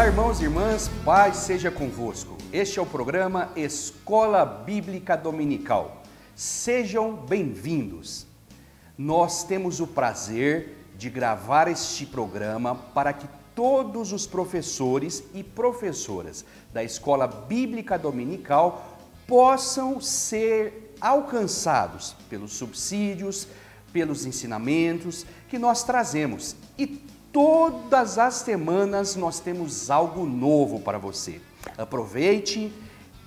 Olá, irmãos e irmãs, paz seja convosco. Este é o programa Escola Bíblica Dominical. Sejam bem-vindos. Nós temos o prazer de gravar este programa para que todos os professores e professoras da Escola Bíblica Dominical possam ser alcançados pelos subsídios, pelos ensinamentos que nós trazemos. E todas as semanas nós temos algo novo para você. Aproveite,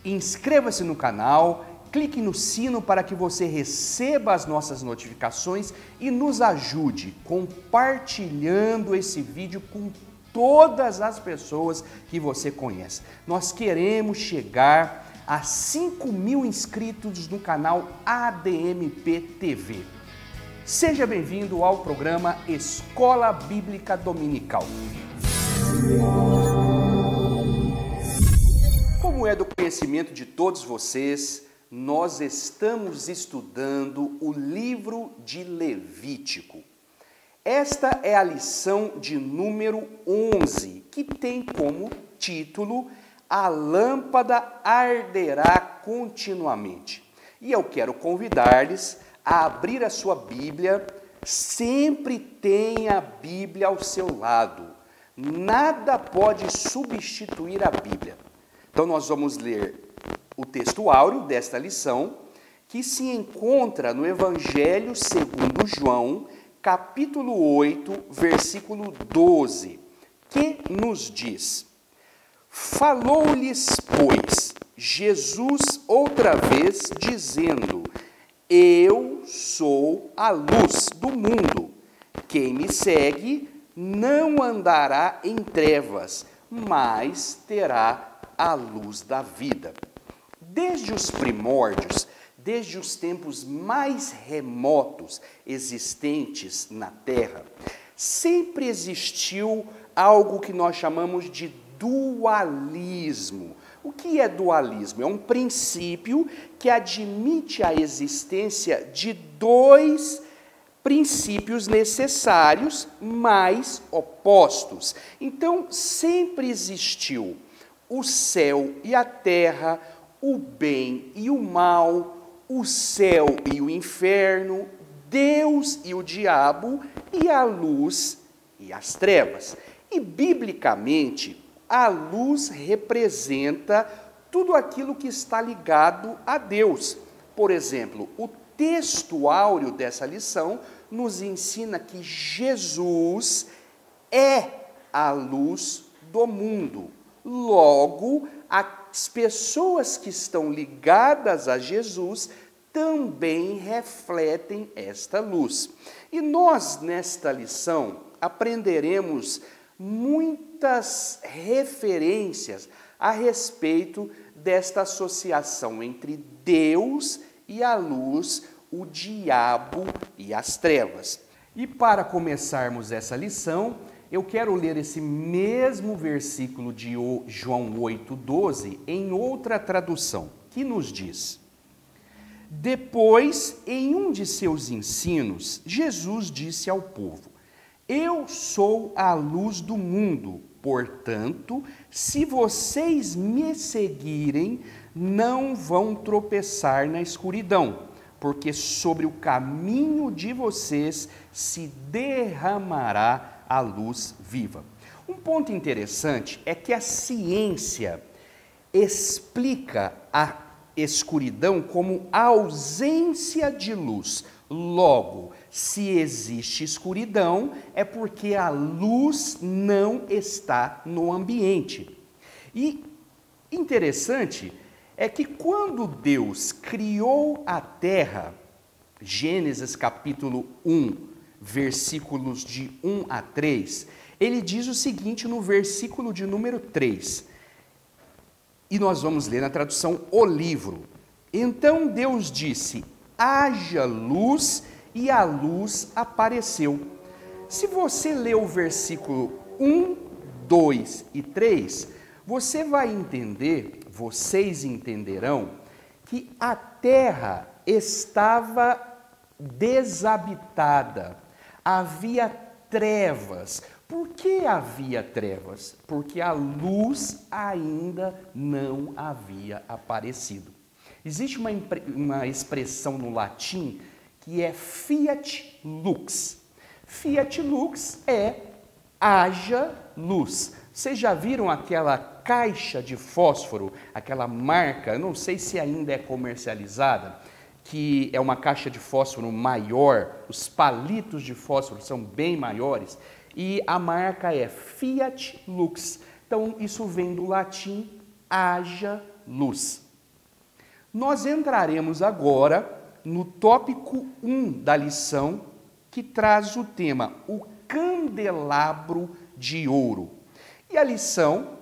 inscreva-se no canal, clique no sino para que você receba as nossas notificações e nos ajude compartilhando esse vídeo com todas as pessoas que você conhece. Nós queremos chegar a 5.000 inscritos no canal ADMP TV. Seja bem-vindo ao programa Escola Bíblica Dominical. Como é do conhecimento de todos vocês, nós estamos estudando o livro de Levítico. Esta é a lição de número 11, que tem como título A Lâmpada Arderá Continuamente. E eu quero convidar-lhes a abrir a sua Bíblia. Sempre tenha a Bíblia ao seu lado. Nada pode substituir a Bíblia. Então nós vamos ler o texto áureo desta lição, que se encontra no Evangelho segundo João, capítulo 8, versículo 12, que nos diz: Falou-lhes, pois, Jesus outra vez, dizendo: Eu sou a luz do mundo. Quem me segue não andará em trevas, mas terá a luz da vida. Desde os primórdios, desde os tempos mais remotos existentes na Terra, sempre existiu algo que nós chamamos de dualismo. O que é dualismo? É um princípio que admite a existência de dois princípios necessários, mas opostos. Então, sempre existiu o céu e a terra, o bem e o mal, o céu e o inferno, Deus e o diabo, e a luz e as trevas. E, biblicamente, a luz representa tudo aquilo que está ligado a Deus. Por exemplo, o texto áureo dessa lição nos ensina que Jesus é a luz do mundo. Logo, as pessoas que estão ligadas a Jesus também refletem esta luz. E nós, nesta lição, aprenderemos muitas referências a respeito desta associação entre Deus e a luz, o diabo e as trevas. E para começarmos essa lição, eu quero ler esse mesmo versículo de João 8,12 em outra tradução, que nos diz: Depois, em um de seus ensinos, Jesus disse ao povo: Eu sou a luz do mundo, portanto, se vocês me seguirem, não vão tropeçar na escuridão, porque sobre o caminho de vocês se derramará a luz viva. Um ponto interessante é que a ciência explica a escuridão como a ausência de luz. Logo, se existe escuridão, é porque a luz não está no ambiente. E interessante é que quando Deus criou a terra, Gênesis capítulo 1, versículos de 1 a 3, ele diz o seguinte no versículo de número 3, e nós vamos ler na tradução O Livro. Então Deus disse: haja luz, e a luz apareceu. Se você ler o versículo 1, 2 e 3, você vai entender, vocês entenderão, que a terra estava desabitada, havia trevas, Por que havia trevas? Porque a luz ainda não havia aparecido. Existe uma expressão no latim que é fiat lux. Fiat lux é haja luz. Vocês já viram aquela caixa de fósforo, aquela marca, eu não sei se ainda é comercializada, que é uma caixa de fósforo maior, os palitos de fósforo são bem maiores, e a marca é Fiat Lux. Então, isso vem do latim haja luz. Nós entraremos agora no tópico 1 da lição, que traz o tema, o candelabro de ouro. E a lição,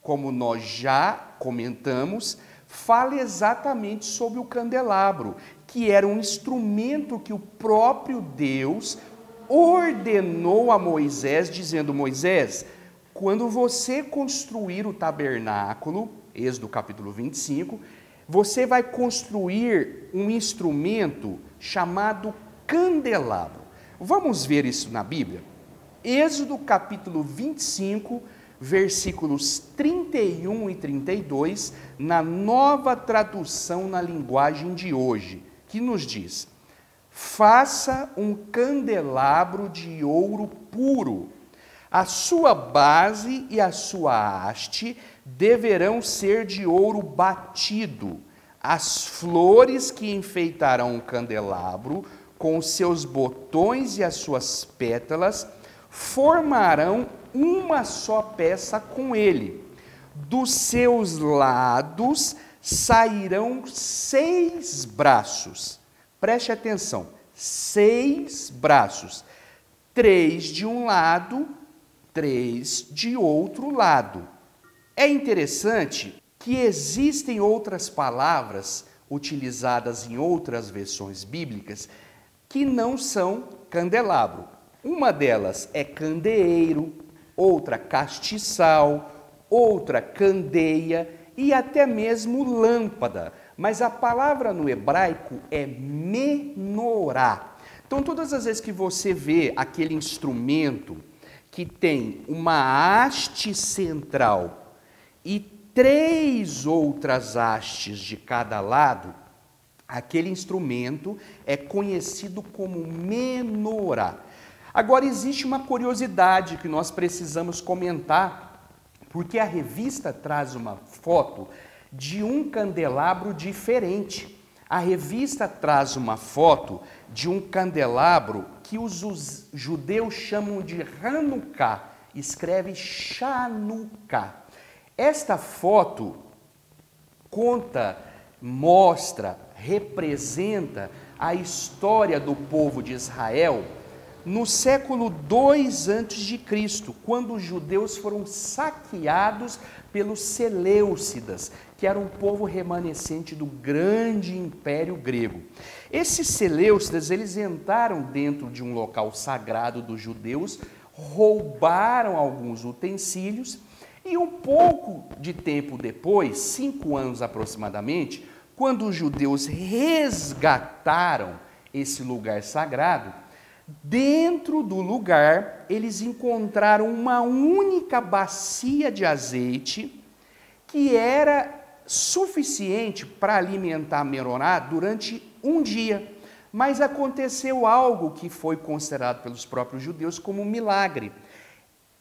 como nós já comentamos, fala exatamente sobre o candelabro, que era um instrumento que o próprio Deus ordenou a Moisés, dizendo: Moisés, quando você construir o tabernáculo, Êxodo capítulo 25, você vai construir um instrumento chamado candelabro. Vamos ver isso na Bíblia? Êxodo capítulo 25, versículos 31 e 32, na Nova Tradução na linguagem de hoje, que nos diz: faça um candelabro de ouro puro. A sua base e a sua haste deverão ser de ouro batido. As flores que enfeitarão o candelabro, com os seus botões e as suas pétalas, formarão uma só peça com ele. Dos seus lados sairão 6 braços. Preste atenção, 6 braços. 3 de um lado, 3 de outro lado. É interessante que existem outras palavras utilizadas em outras versões bíblicas que não são candelabro. Uma delas é candeeiro, outra castiçal, outra candeia e até mesmo lâmpada. Mas a palavra no hebraico é menorá. Então, todas as vezes que você vê aquele instrumento que tem uma haste central e 3 outras hastes de cada lado, aquele instrumento é conhecido como menorá. Agora, existe uma curiosidade que nós precisamos comentar, porque a revista traz uma foto de um candelabro diferente. A revista traz uma foto de um candelabro que os judeus chamam de Hanukkah, escreve Chanukah. Esta foto conta, mostra, representa a história do povo de Israel no século 2 a.C., quando os judeus foram saqueados pelos Seleucidas, que era um povo remanescente do grande império grego. Esses Seleucidas, eles entraram dentro de um local sagrado dos judeus, roubaram alguns utensílios e um pouco de tempo depois, 5 anos aproximadamente, quando os judeus resgataram esse lugar sagrado, dentro do lugar, eles encontraram uma única bacia de azeite que era suficiente para alimentar a menorá durante um dia. Mas aconteceu algo que foi considerado pelos próprios judeus como um milagre.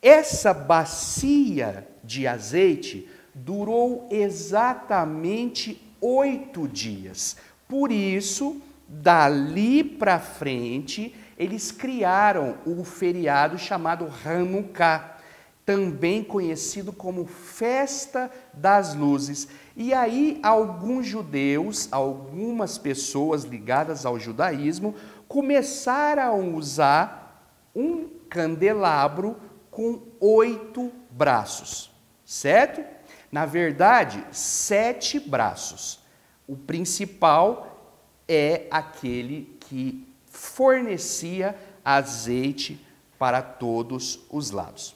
Essa bacia de azeite durou exatamente 8 dias. Por isso, dali para frente, eles criaram o feriado chamado Hanukkah, também conhecido como Festa das Luzes. E aí alguns judeus, algumas pessoas ligadas ao judaísmo, começaram a usar um candelabro com 8 braços, certo? Na verdade, 7 braços. O principal é aquele que fornecia azeite para todos os lados.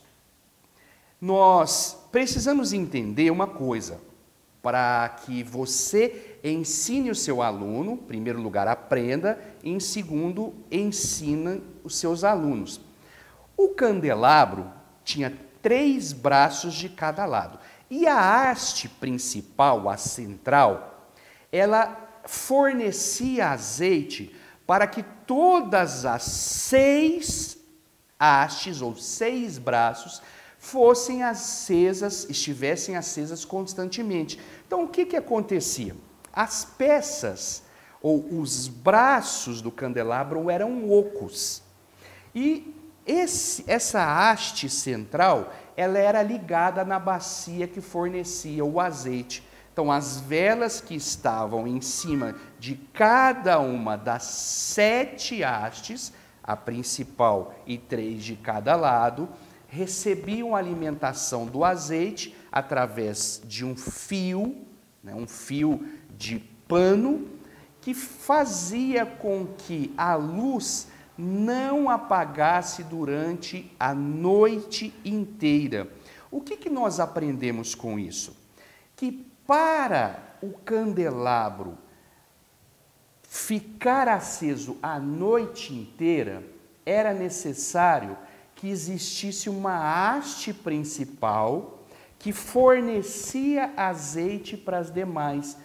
Nós precisamos entender uma coisa, para que você ensine o seu aluno, em primeiro lugar, aprenda, e em segundo, ensina os seus alunos. O candelabro tinha 3 braços de cada lado. E a haste principal, a central, ela fornecia azeite para que todas as 6 hastes, ou 6 braços, estivessem acesas constantemente. Então, o que acontecia? As peças, ou os braços do candelabro eram ocos. E essa haste central, ela era ligada na bacia que fornecia o azeite. Então, as velas que estavam em cima de cada uma das 7 hastes, a principal e 3 de cada lado, recebiam alimentação do azeite através de um fio, um fio de pano, que fazia com que a luz não apagasse durante a noite inteira. O que nós aprendemos com isso? Que para o candelabro ficar aceso a noite inteira, era necessário que existisse uma haste principal que fornecia azeite para as demais.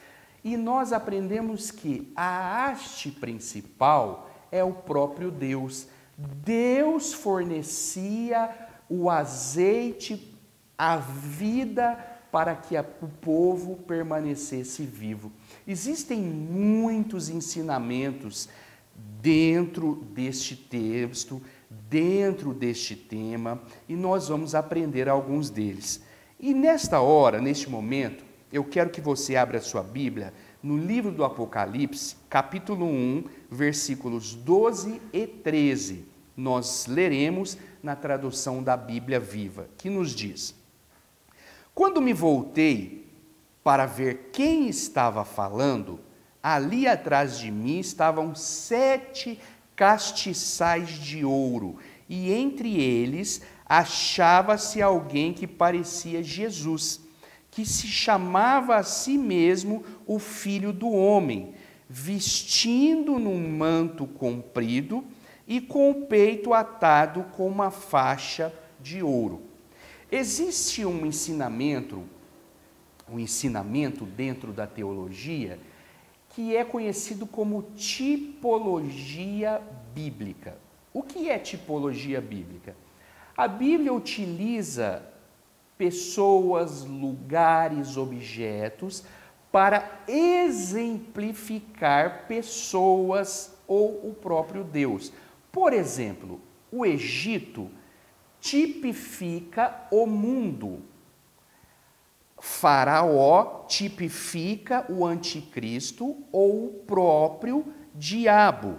E nós aprendemos que a haste principal é o próprio Deus. Deus fornecia o azeite, a vida, para que o povo permanecesse vivo. Existem muitos ensinamentos dentro deste texto, dentro deste tema, e nós vamos aprender alguns deles. E nesta hora, neste momento, eu quero que você abra a sua Bíblia no livro do Apocalipse, capítulo 1, versículos 12 e 13. Nós leremos na tradução da Bíblia Viva, que nos diz: Quando me voltei para ver quem estava falando, ali atrás de mim estavam 7 castiçais de ouro, e entre eles achava-se alguém que parecia Jesus, que se chamava a si mesmo o Filho do Homem, vestindo num manto comprido e com o peito atado com uma faixa de ouro. Existe um ensinamento dentro da teologia que é conhecido como tipologia bíblica. O que é tipologia bíblica? A Bíblia utiliza pessoas, lugares, objetos para exemplificar pessoas ou o próprio Deus. Por exemplo, o Egito tipifica o mundo. Faraó tipifica o anticristo ou o próprio diabo.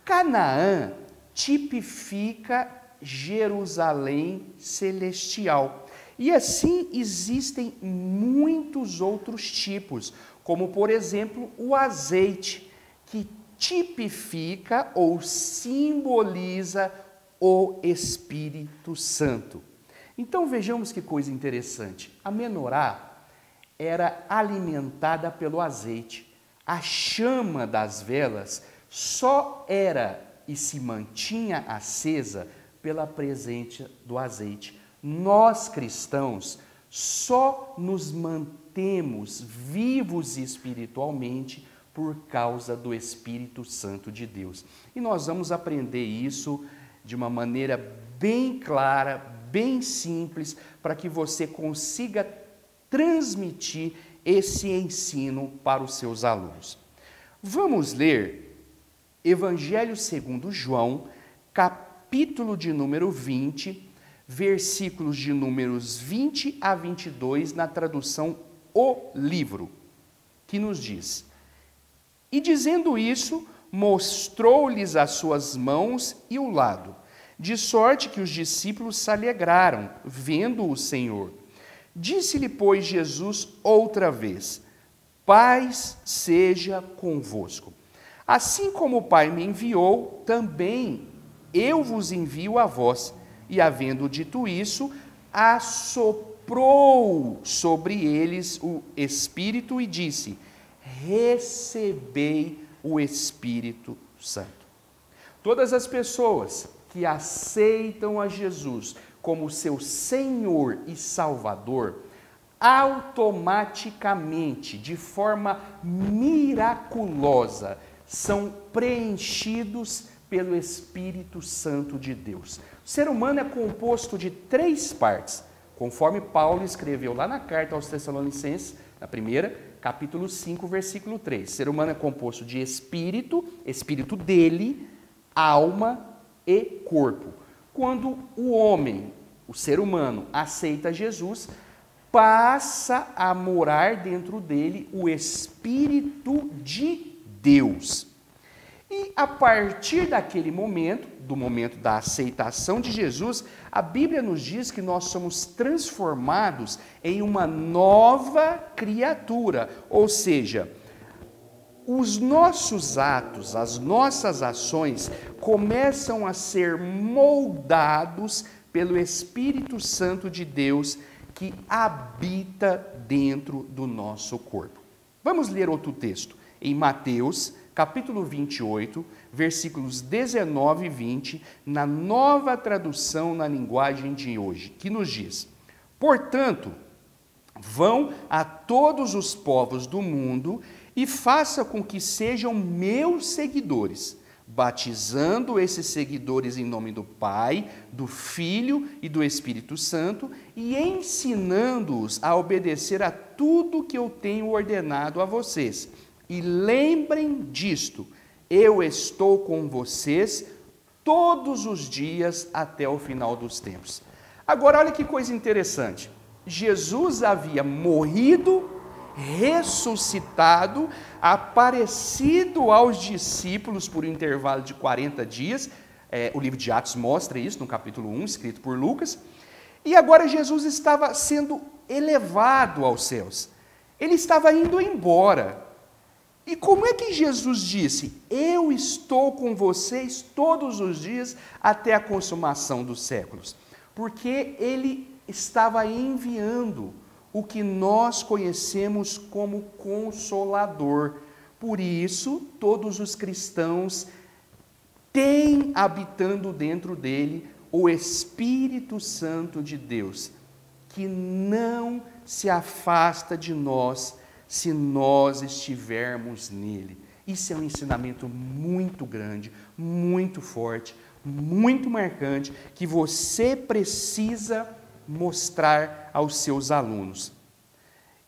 Canaã tipifica Jerusalém celestial. E assim existem muitos outros tipos, como por exemplo o azeite, que tipifica ou simboliza o Espírito Santo. Então vejamos que coisa interessante. A menorá era alimentada pelo azeite. A chama das velas só era e se mantinha acesa pela presença do azeite. Nós cristãos só nos mantemos vivos espiritualmente por causa do Espírito Santo de Deus. E nós vamos aprender isso de uma maneira bem clara, bem simples, para que você consiga transmitir esse ensino para os seus alunos. Vamos ler Evangelho segundo João, capítulo de número 20, versículos de números 20 a 22, na tradução O Livro, que nos diz: E dizendo isso, mostrou-lhes as suas mãos e o lado, de sorte que os discípulos se alegraram, vendo o Senhor. Disse-lhe, pois, Jesus outra vez: Paz seja convosco. Assim como o Pai me enviou, também eu vos envio a vós. E, havendo dito isso, assoprou sobre eles o Espírito e disse: Recebei o Espírito Santo. Todas as pessoas que aceitam a Jesus como seu Senhor e Salvador, automaticamente, de forma miraculosa, são preenchidos pelo Espírito Santo de Deus. O ser humano é composto de 3 partes, conforme Paulo escreveu lá na carta aos Tessalonicenses, na primeira, capítulo 5, versículo 3. O ser humano é composto de espírito, espírito dele, alma e corpo. Quando o homem, o ser humano, aceita Jesus, passa a morar dentro dele o Espírito de Deus. E a partir daquele momento, do momento da aceitação de Jesus, a Bíblia nos diz que nós somos transformados em uma nova criatura, ou seja, os nossos atos, as nossas ações começam a ser moldados pelo Espírito Santo de Deus que habita dentro do nosso corpo. Vamos ler outro texto, em Mateus, capítulo 28, versículos 19 e 20, na nova tradução na linguagem de hoje, que nos diz: portanto, vão a todos os povos do mundo e faça com que sejam meus seguidores, batizando esses seguidores em nome do Pai, do Filho e do Espírito Santo, e ensinando-os a obedecer a tudo que eu tenho ordenado a vocês. E lembrem disto, eu estou com vocês todos os dias até o final dos tempos. Agora, olha que coisa interessante. Jesus havia morrido, ressuscitado, aparecido aos discípulos por um intervalo de 40 dias. O livro de Atos mostra isso, no capítulo 1, escrito por Lucas. E agora Jesus estava sendo elevado aos céus. Ele estava indo embora. E como é que Jesus disse: eu estou com vocês todos os dias até a consumação dos séculos? Porque ele estava enviando o que nós conhecemos como Consolador. Por isso, todos os cristãos têm habitando dentro dele o Espírito Santo de Deus, que não se afasta de nós se nós estivermos nele. Isso é um ensinamento muito grande, muito forte, muito marcante, que você precisa mostrar aos seus alunos.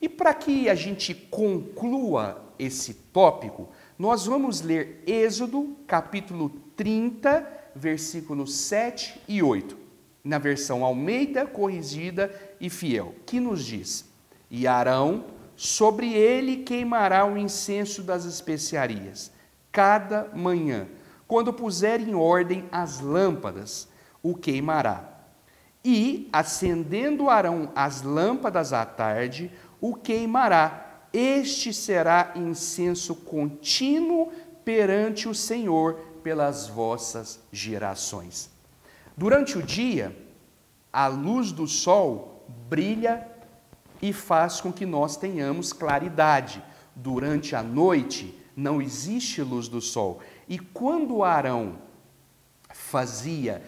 E para que a gente conclua esse tópico, nós vamos ler Êxodo, capítulo 30, versículos 7 e 8, na versão Almeida, Corrigida e Fiel, que nos diz: e Arão, sobre ele queimará o incenso das especiarias, cada manhã, quando puser em ordem as lâmpadas, o queimará. E, acendendo Arão as lâmpadas à tarde, o queimará. Este será incenso contínuo perante o Senhor pelas vossas gerações. Durante o dia, a luz do sol brilha e faz com que nós tenhamos claridade. Durante a noite, não existe luz do sol. E quando Arão fazia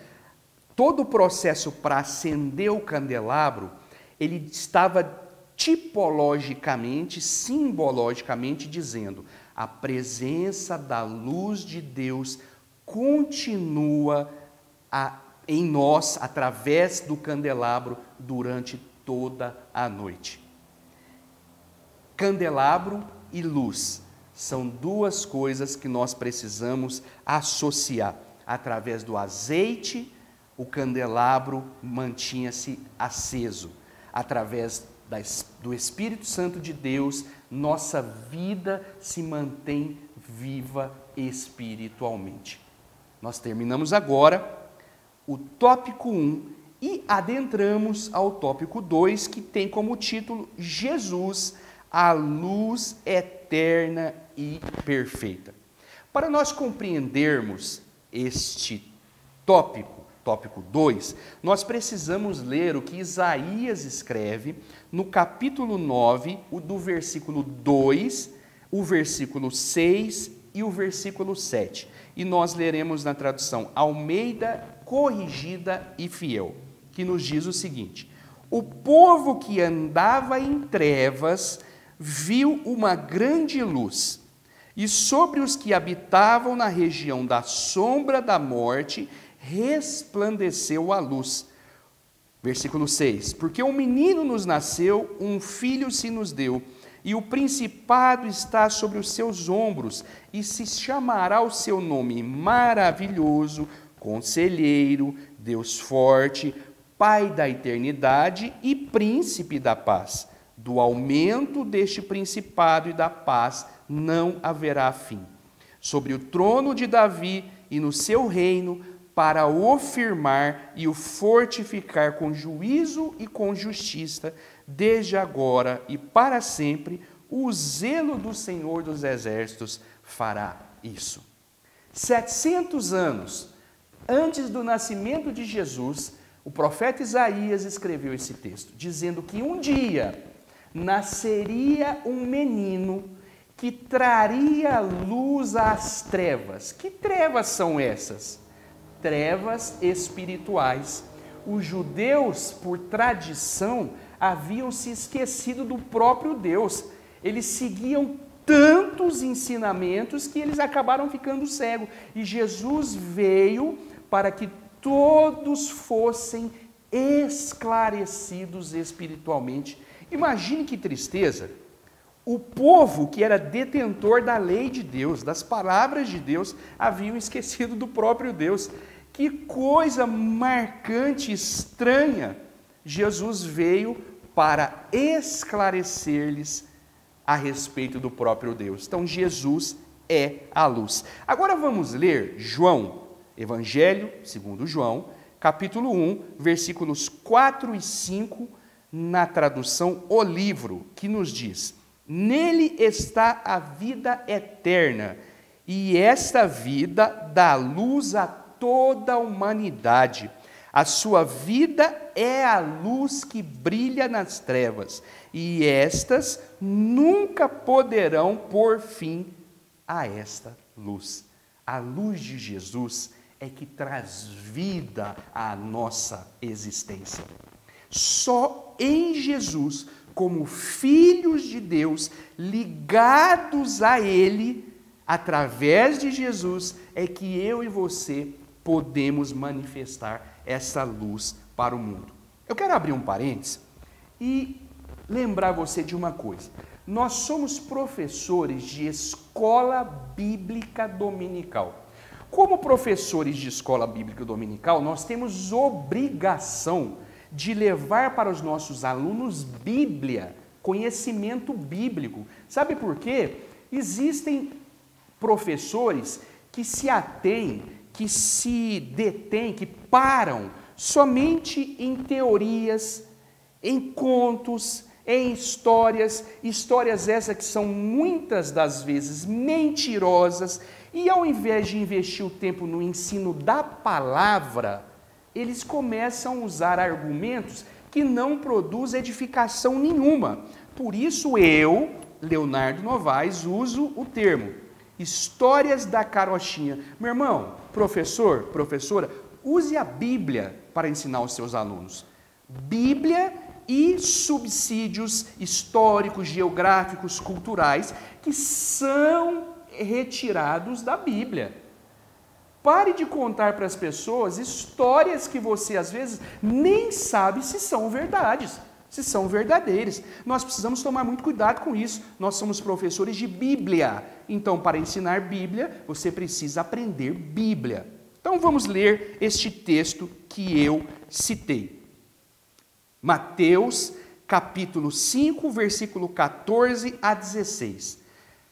todo o processo para acender o candelabro, ele estava tipologicamente, simbologicamente dizendo: a presença da luz de Deus continua em nós, através do candelabro, durante toda a noite. Candelabro e luz são duas coisas que nós precisamos associar. Através do azeite, o candelabro mantinha-se aceso. Através do Espírito Santo de Deus, nossa vida se mantém viva espiritualmente. Nós terminamos agora o tópico 1 e adentramos ao tópico 2, que tem como título Jesus, a luz eterna e perfeita. Para nós compreendermos este tópico 2, nós precisamos ler o que Isaías escreve no capítulo 9, do versículo 2, o versículo 6 e o versículo 7. E nós leremos na tradução Almeida corrigida e fiel, que nos diz o seguinte: o povo que andava em trevas viu uma grande luz, e sobre os que habitavam na região da sombra da morte resplandeceu a luz. Versículo 6: porque um menino nos nasceu, um filho se nos deu, e o principado está sobre os seus ombros, e se chamará o seu nome Maravilhoso, Conselheiro, Deus Forte, Pai da Eternidade e Príncipe da Paz. Do aumento deste principado e da paz não haverá fim. Sobre o trono de Davi e no seu reino, para o firmar e o fortificar com juízo e com justiça, desde agora e para sempre, o zelo do Senhor dos Exércitos fará isso. 700 anos antes do nascimento de Jesus, o profeta Isaías escreveu esse texto, dizendo que um dia nasceria um menino que traria luz às trevas. Que trevas são essas? Trevas espirituais. Os judeus, por tradição, haviam se esquecido do próprio Deus. Eles seguiam tantos ensinamentos que eles acabaram ficando cegos. E Jesus veio para que todos fossem esclarecidos espiritualmente. Imagine que tristeza. O povo que era detentor da lei de Deus, das palavras de Deus, haviam esquecido do próprio Deus. Que coisa marcante, estranha. Jesus veio para esclarecer-lhes a respeito do próprio Deus. Então, Jesus é a luz. Agora vamos ler João, Evangelho segundo João, capítulo 1, versículos 4 e 5, na tradução O Livro, que nos diz: nele está a vida eterna, e esta vida dá luz a toda a humanidade. A sua vida é a luz que brilha nas trevas, e estas nunca poderão pôr fim a esta luz. A luz de Jesus é que traz vida à nossa existência. Só em Jesus, como filhos de Deus, ligados a Ele, através de Jesus, é que eu e você podemos manifestar essa luz para o mundo. Eu quero abrir um parênteses e lembrar você de uma coisa. Nós somos professores de escola bíblica dominical. Como professores de escola bíblica dominical, nós temos obrigação de levar para os nossos alunos Bíblia, conhecimento bíblico. Sabe por quê? Existem professores que se atêm, que se detêm, que param somente em teorias, em contos, em histórias essas que são muitas das vezes mentirosas, e ao invés de investir o tempo no ensino da palavra, eles começam a usar argumentos que não produzem edificação nenhuma. Por isso eu, Leonardo Novaes, uso o termo histórias da carochinha. Meu irmão, professor, professora, use a Bíblia para ensinar os seus alunos. Bíblia e subsídios históricos, geográficos, culturais, que são retirados da Bíblia. Pare de contar para as pessoas histórias que você, às vezes, nem sabe se são verdades, se são verdadeiras. Nós precisamos tomar muito cuidado com isso. Nós somos professores de Bíblia. Então, para ensinar Bíblia, você precisa aprender Bíblia. Então, vamos ler este texto que eu citei. Mateus, capítulo 5, versículo 14 a 16.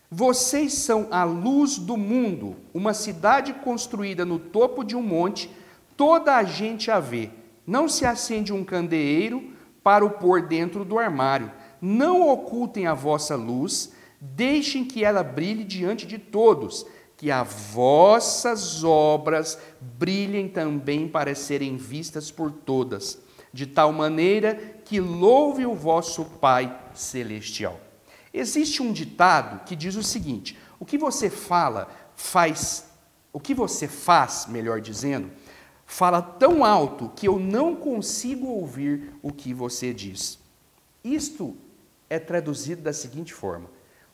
Vocês são a luz do mundo, uma cidade construída no topo de um monte, toda a gente a vê. Não se acende um candeeiro para o pôr dentro do armário. Não ocultem a vossa luz, deixem que ela brilhe diante de todos, que as vossas obras brilhem também para serem vistas por todas, de tal maneira que louve o vosso Pai Celestial. Existe um ditado que diz o seguinte: o que você faz, melhor dizendo, Fala tão alto que eu não consigo ouvir o que você diz. Isto é traduzido da seguinte forma: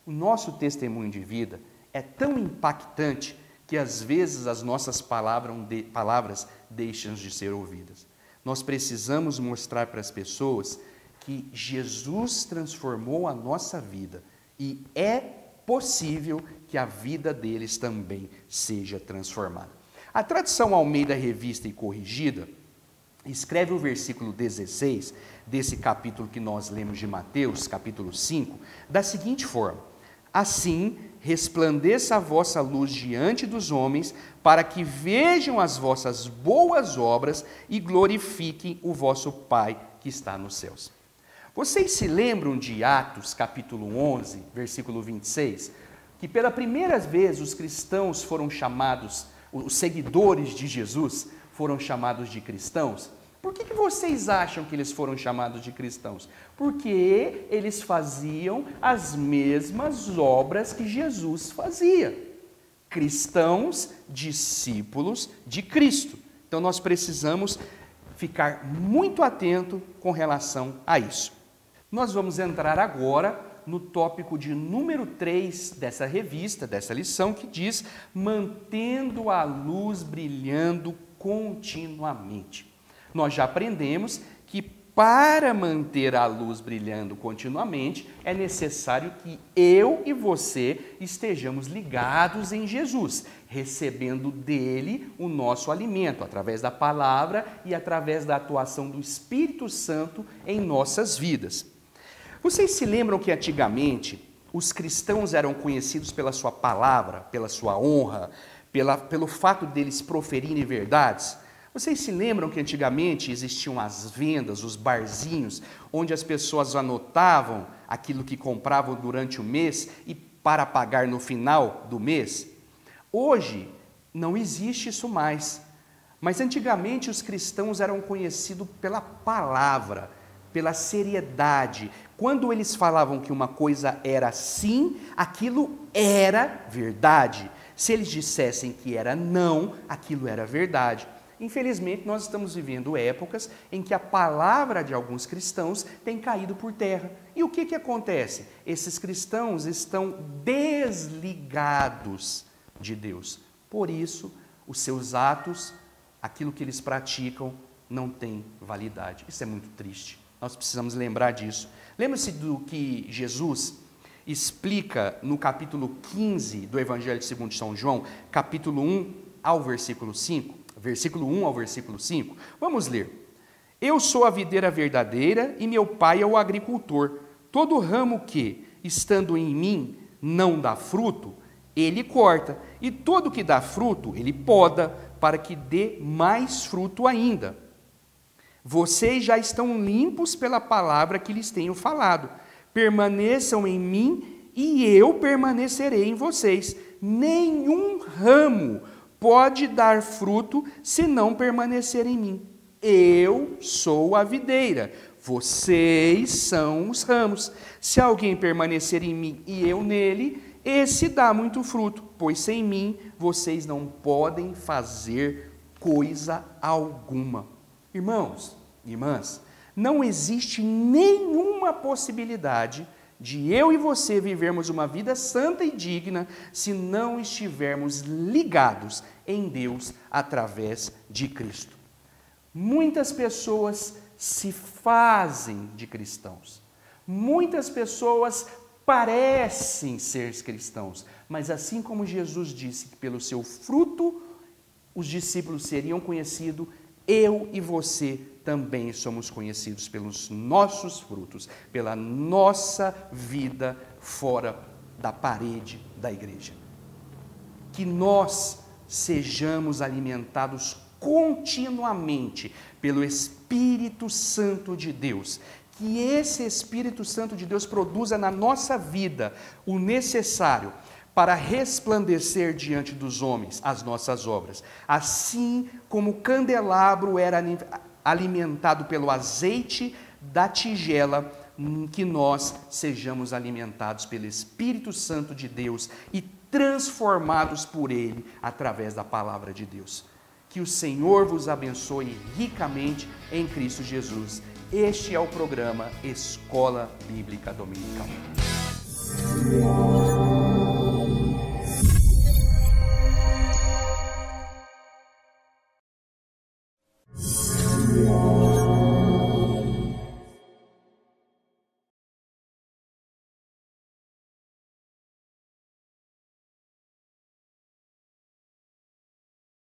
o nosso testemunho de vida é tão impactante que às vezes as nossas palavras deixam de ser ouvidas. Nós precisamos mostrar para as pessoas que Jesus transformou a nossa vida e é possível que a vida deles também seja transformada. A tradução Almeida Revista e Corrigida escreve o versículo 16 desse capítulo que nós lemos de Mateus, capítulo 5, da seguinte forma: assim resplandeça a vossa luz diante dos homens, para que vejam as vossas boas obras e glorifiquem o vosso Pai que está nos céus. Vocês se lembram de Atos, capítulo 11, versículo 26, que pela primeira vez os cristãos foram chamados, os seguidores de Jesus foram chamados de cristãos? Por que vocês acham que eles foram chamados de cristãos? Porque eles faziam as mesmas obras que Jesus fazia. Cristãos, discípulos de Cristo. Então nós precisamos ficar muito atento com relação a isso. Nós vamos entrar agora no tópico de número 3 dessa revista, dessa lição, que diz: mantendo a luz brilhando continuamente. Nós já aprendemos que para manter a luz brilhando continuamente, é necessário que eu e você estejamos ligados em Jesus, recebendo dele o nosso alimento, através da palavra e através da atuação do Espírito Santo em nossas vidas. Vocês se lembram que antigamente os cristãos eram conhecidos pela sua palavra, pela sua honra, pelo fato deles proferirem verdades? Vocês se lembram que antigamente existiam as vendas, os barzinhos, onde as pessoas anotavam aquilo que compravam durante o mês e para pagar no final do mês? Hoje não existe isso mais, mas antigamente os cristãos eram conhecidos pela palavra, pela seriedade. Quando eles falavam que uma coisa era sim, aquilo era verdade. Se eles dissessem que era não, aquilo era verdade. Infelizmente, nós estamos vivendo épocas em que a palavra de alguns cristãos tem caído por terra. E o que acontece? Esses cristãos estão desligados de Deus. Por isso, os seus atos, aquilo que eles praticam, não tem validade. Isso é muito triste. Nós precisamos lembrar disso. Lembra-se do que Jesus explica no capítulo 15 do Evangelho segundo São João, capítulo 1 ao versículo 5? Versículo 1 ao versículo 5. Vamos ler. Eu sou a videira verdadeira e meu pai é o agricultor. Todo ramo que, estando em mim, não dá fruto, ele corta. E todo que dá fruto, ele poda, para que dê mais fruto ainda. Vocês já estão limpos pela palavra que lhes tenho falado. Permaneçam em mim e eu permanecerei em vocês. Nenhum ramo pode dar fruto se não permanecer em mim. Eu sou a videira, vocês são os ramos. Se alguém permanecer em mim e eu nele, esse dá muito fruto, pois sem mim vocês não podem fazer coisa alguma. Irmãos, irmãs, não existe nenhuma possibilidade de eu e você vivermos uma vida santa e digna se não estivermos ligados em Deus através de Cristo. Muitas pessoas se fazem de cristãos. Muitas pessoas parecem ser cristãos, mas assim como Jesus disse que pelo seu fruto os discípulos seriam conhecidos, eu e você também somos conhecidos pelos nossos frutos, pela nossa vida fora da parede da igreja. Que nós sejamos alimentados continuamente pelo Espírito Santo de Deus. Que esse Espírito Santo de Deus produza na nossa vida o necessário para resplandecer diante dos homens as nossas obras. Assim como o candelabro era alimentado pelo azeite da tigela, que nós sejamos alimentados pelo Espírito Santo de Deus e transformados por Ele através da palavra de Deus. Que o Senhor vos abençoe ricamente em Cristo Jesus. Este é o programa Escola Bíblica Dominical.